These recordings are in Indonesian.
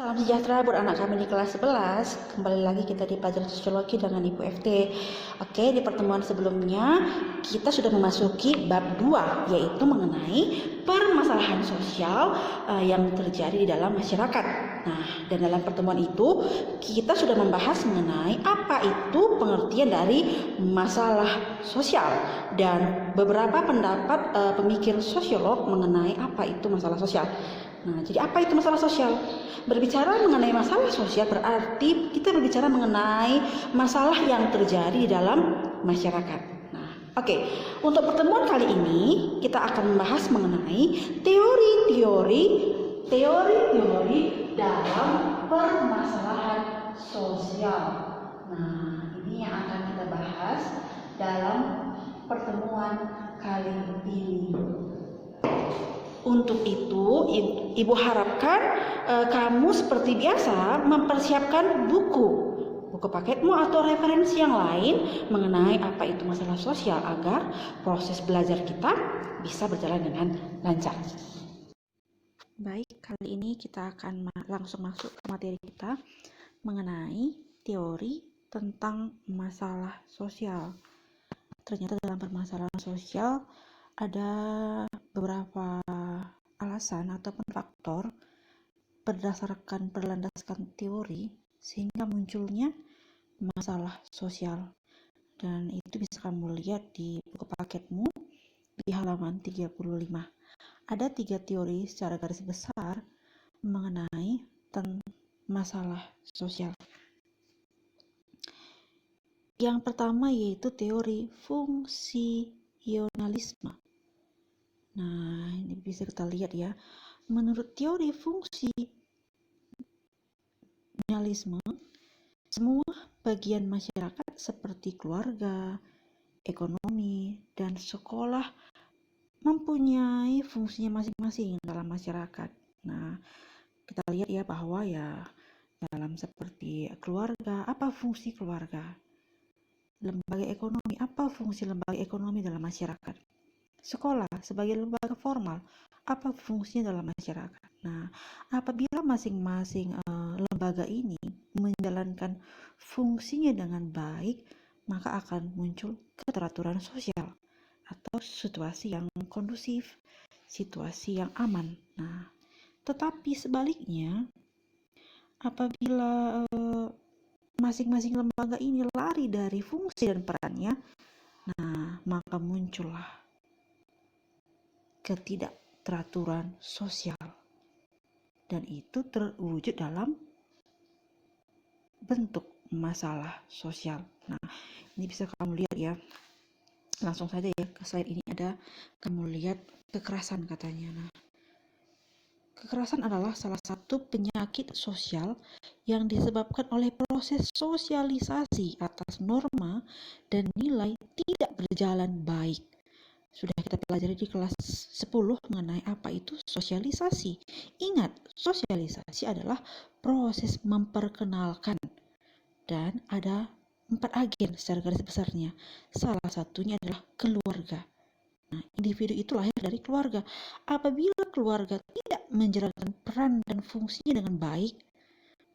Salam sejahtera buat anak kami di kelas 11. Kembali lagi kita di pelajaran sosiologi dengan Ibu FT. Oke, di pertemuan sebelumnya kita sudah memasuki bab 2, yaitu mengenai permasalahan sosial yang terjadi di dalam masyarakat. Nah, dan dalam pertemuan itu kita sudah membahas mengenai apa itu pengertian dari masalah sosial dan beberapa pendapat pemikir sosiolog mengenai apa itu masalah sosial. Nah, jadi apa itu masalah sosial? Berbicara mengenai masalah sosial berarti kita berbicara mengenai masalah yang terjadi di dalam masyarakat. Nah, oke. Untuk pertemuan kali ini kita akan membahas mengenai teori-teori dalam permasalahan sosial. Nah, ini yang akan kita bahas dalam pertemuan kali ini. Untuk itu, Ibu harapkan kamu seperti biasa mempersiapkan buku paketmu atau referensi yang lain mengenai apa itu masalah sosial agar proses belajar kita bisa berjalan dengan lancar. Baik, kali ini kita akan langsung masuk ke materi kita mengenai teori tentang masalah sosial. Ternyata dalam permasalahan sosial ada beberapa alasan ataupun faktor berdasarkan berlandaskan teori sehingga munculnya masalah sosial, dan itu bisa kamu lihat di buku paketmu di halaman 35. Ada 3 teori secara garis besar mengenai masalah sosial. Yang pertama yaitu teori fungsionalisme. Nah, ini bisa kita lihat ya. Menurut teori fungsionalisme, semua bagian masyarakat seperti keluarga, ekonomi, dan sekolah mempunyai fungsinya masing-masing dalam masyarakat. Nah, kita lihat ya bahwa ya dalam seperti keluarga, apa fungsi keluarga? Lembaga ekonomi, apa fungsi lembaga ekonomi dalam masyarakat? Sekolah sebagai lembaga formal, apa fungsinya dalam masyarakat? Nah, apabila masing-masing lembaga ini menjalankan fungsinya dengan baik, maka akan muncul keteraturan sosial atau situasi yang kondusif, situasi yang aman. Nah, tetapi sebaliknya, apabila masing-masing lembaga ini lari dari fungsi dan perannya, nah, maka muncullah ketidakteraturan sosial, dan itu terwujud dalam bentuk masalah sosial. Nah, ini bisa kamu lihat ya, langsung saja ya ke slide ini ada, kamu lihat kekerasan katanya. Nah, kekerasan adalah salah satu penyakit sosial yang disebabkan oleh proses sosialisasi atas norma dan nilai tidak berjalan baik. Sudah kita pelajari di kelas 10 mengenai apa itu sosialisasi. Ingat, sosialisasi adalah proses memperkenalkan, dan ada 4 agen secara garis besarnya. Salah satunya adalah keluarga. Nah, individu itu lahir dari keluarga. Apabila keluarga tidak menjalankan peran dan fungsinya dengan baik,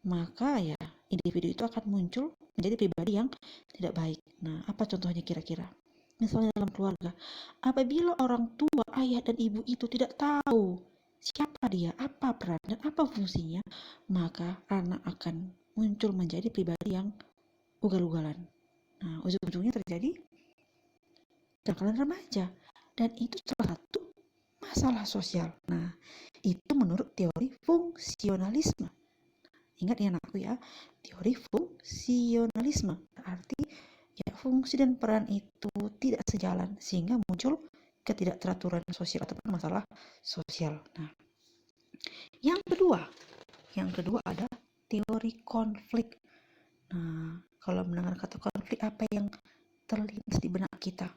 maka ya individu itu akan muncul menjadi pribadi yang tidak baik. Nah, apa contohnya kira-kira? Misalnya dalam keluarga, apabila orang tua, ayah dan ibu itu tidak tahu siapa dia, apa peran dan apa fungsinya, maka anak akan muncul menjadi pribadi yang ugal-ugalan. Nah, ujung-ujungnya terjadi kenakalan remaja, dan itu salah satu masalah sosial. Nah, itu menurut teori fungsionalisme. Ingat ya anakku ya, teori fungsionalisme berarti ya fungsi dan peran itu tidak sejalan sehingga muncul ketidakteraturan sosial ataupun masalah sosial. Nah, yang kedua ada teori konflik. Nah, kalau mendengar kata konflik, apa yang terlintas di benak kita?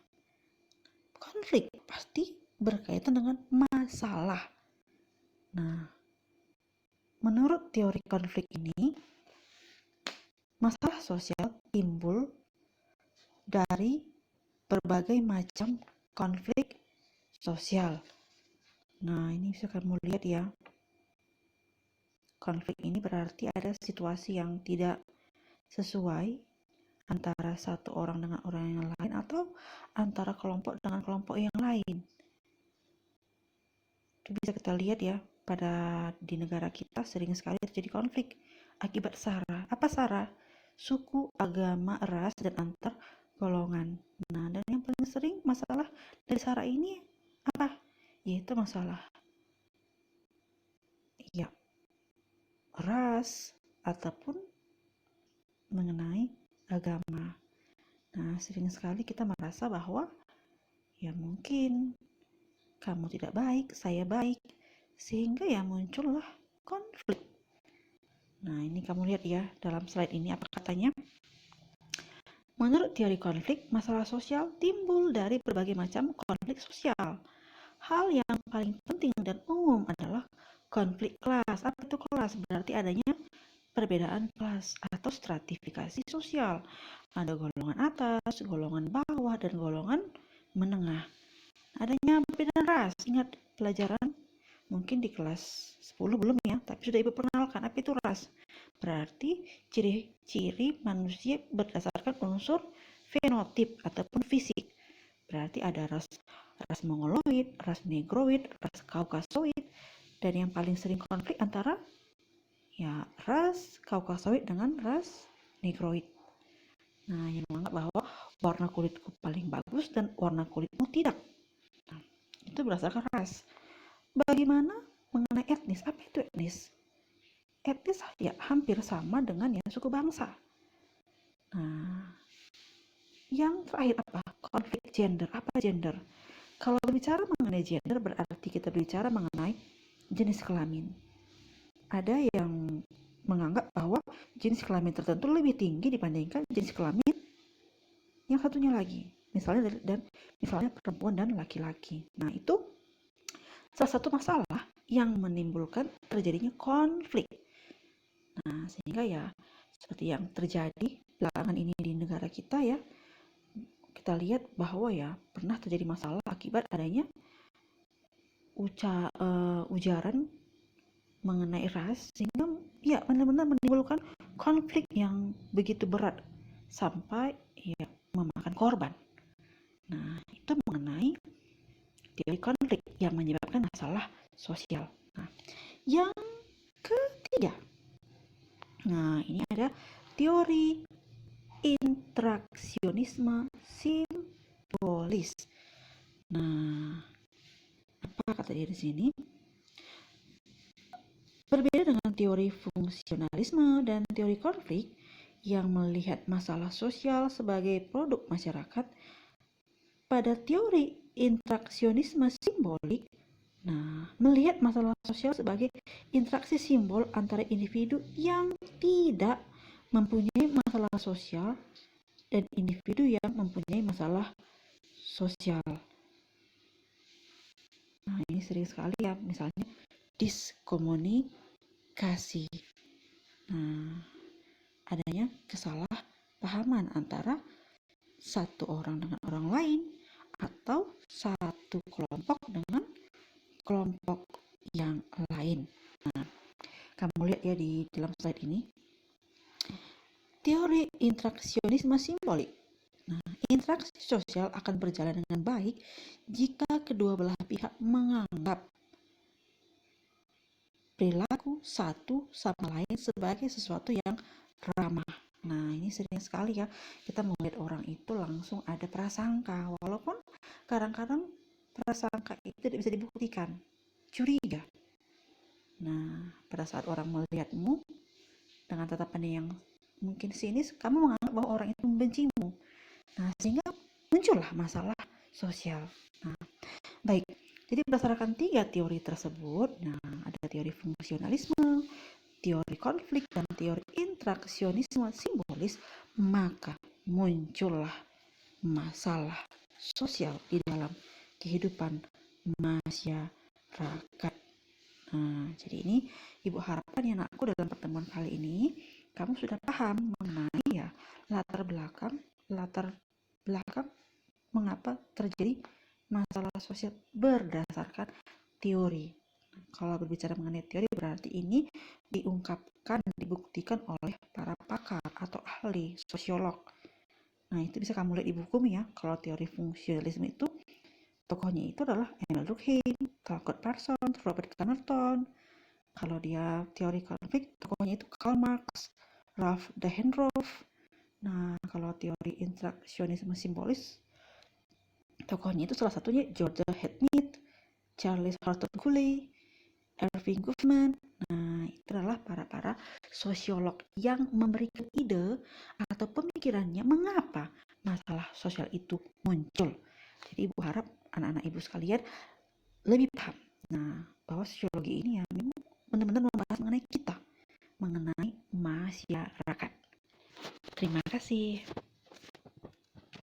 Konflik pasti berkaitan dengan masalah. Nah, menurut teori konflik ini, masalah sosial timbul dari berbagai macam konflik sosial. Nah, ini bisa kamu lihat ya. Konflik ini berarti ada situasi yang tidak sesuai antara satu orang dengan orang yang lain atau antara kelompok dengan kelompok yang lain. Itu bisa kita lihat ya, di negara kita sering sekali terjadi konflik akibat SARA. Apa SARA? Suku, agama, ras, dan antar golongan. Nah, dan yang paling sering masalah dari SARA ini apa? Yaitu masalah ya ras ataupun mengenai agama. Nah, sering sekali kita merasa bahwa ya mungkin kamu tidak baik, saya baik, sehingga ya muncullah konflik. Nah, ini kamu lihat ya dalam slide ini apa katanya. Menurut teori konflik, masalah sosial timbul dari berbagai macam konflik sosial. Hal yang paling penting dan umum adalah konflik kelas. Apa itu kelas? Berarti adanya perbedaan kelas atau stratifikasi sosial. Ada golongan atas, golongan bawah, dan golongan menengah. Adanya perbedaan ras. Ingat pelajaran mungkin di kelas 10 belum ya, tapi sudah Ibu perkenalkan apa itu ras. Berarti ciri-ciri manusia berdasarkan unsur fenotip ataupun fisik. Berarti ada ras mongoloid, ras negroid, ras kaukasoid, dan yang paling sering konflik antara ya ras kaukasoid dengan ras negroid. Nah, yang menganggap bahwa warna kulitku paling bagus dan warna kulitmu tidak. Nah, itu berdasarkan ras. Bagaimana mengenai etnis? Apa itu etnis? Etnis ya hampir sama dengan ya suku bangsa. Nah, yang terakhir apa? Konflik gender. Apa gender? Kalau berbicara mengenai gender berarti kita berbicara mengenai jenis kelamin. Ada yang menganggap bahwa jenis kelamin tertentu lebih tinggi dibandingkan jenis kelamin yang satunya lagi. Misalnya perempuan dan laki-laki. Nah, itu salah satu masalah yang menimbulkan terjadinya konflik. Nah, sehingga ya seperti yang terjadi belakangan ini di negara kita ya, kita lihat bahwa ya pernah terjadi masalah akibat adanya ujaran mengenai ras, sehingga ya benar-benar menimbulkan konflik yang begitu berat sampai ya memakan korban. Nah, itu mengenai teori konflik yang menyebabkan masalah sosial. Nah, yang ketiga, nah ini ada teori interaksionisme simbolis. Nah, apa kata dia di sini? Berbeda dengan teori fungsionalisme dan teori konflik yang melihat masalah sosial sebagai produk masyarakat, pada teori interaksionisme simbolik, nah, melihat masalah sosial sebagai interaksi simbol antara individu yang tidak mempunyai masalah sosial dan individu yang mempunyai masalah sosial. Nah, ini sering sekali ya, misalnya diskomunikasi. Nah, adanya kesalahpahaman antara satu orang dengan orang lain atau satu kelompok dengan kelompok yang lain. Nah, kamu lihat ya di dalam slide ini. Teori interaksionisme simbolik. Nah, interaksi sosial akan berjalan dengan baik jika kedua belah pihak menganggap perilaku satu sama lain sebagai sesuatu yang ramah. Nah, ini sering sekali ya kita melihat orang itu langsung ada prasangka, walaupun kadang-kadang prasangka itu tidak bisa dibuktikan. Curiga. Nah, pada saat orang melihatmu dengan tatapan yang mungkin sinis, kamu menganggap bahwa orang itu membencimu. Nah, sehingga muncullah masalah sosial. Nah, baik. Jadi berdasarkan 3 teori tersebut, nah ada teori fungsionalisme, teori konflik, dan teori interaksionisme simbolis, maka muncullah masalah sosial di dalam kehidupan masyarakat. Nah, jadi ini Ibu harapkan ya anakku dalam pertemuan kali ini kamu sudah paham mengenai ya latar belakang mengapa terjadi masalah sosial berdasarkan teori. Kalau berbicara mengenai teori berarti ini diungkapkan, dibuktikan oleh para pakar atau ahli sosiolog. Nah, itu bisa kamu lihat di buku ya. Kalau teori fungsionalisme itu tokohnya itu adalah Emil Durkheim, Talcott Parsons, Robert Carnarvon. Kalau dia teori konflik, tokohnya itu Karl Marx, Ralph Dahrendorf. Nah, kalau teori interaksionisme simbolis, tokohnya itu salah satunya George Headmead, Charles Horton Cooley, Irving Goffman. Nah, itu adalah para sosiolog yang memberikan ide atau pemikirannya mengapa masalah sosial itu muncul. Jadi ibu harap anak-anak ibu sekalian lebih paham. Nah, bahwa sosiologi ini ya memang benar-benar membahas mengenai kita, mengenai masyarakat. Terima kasih.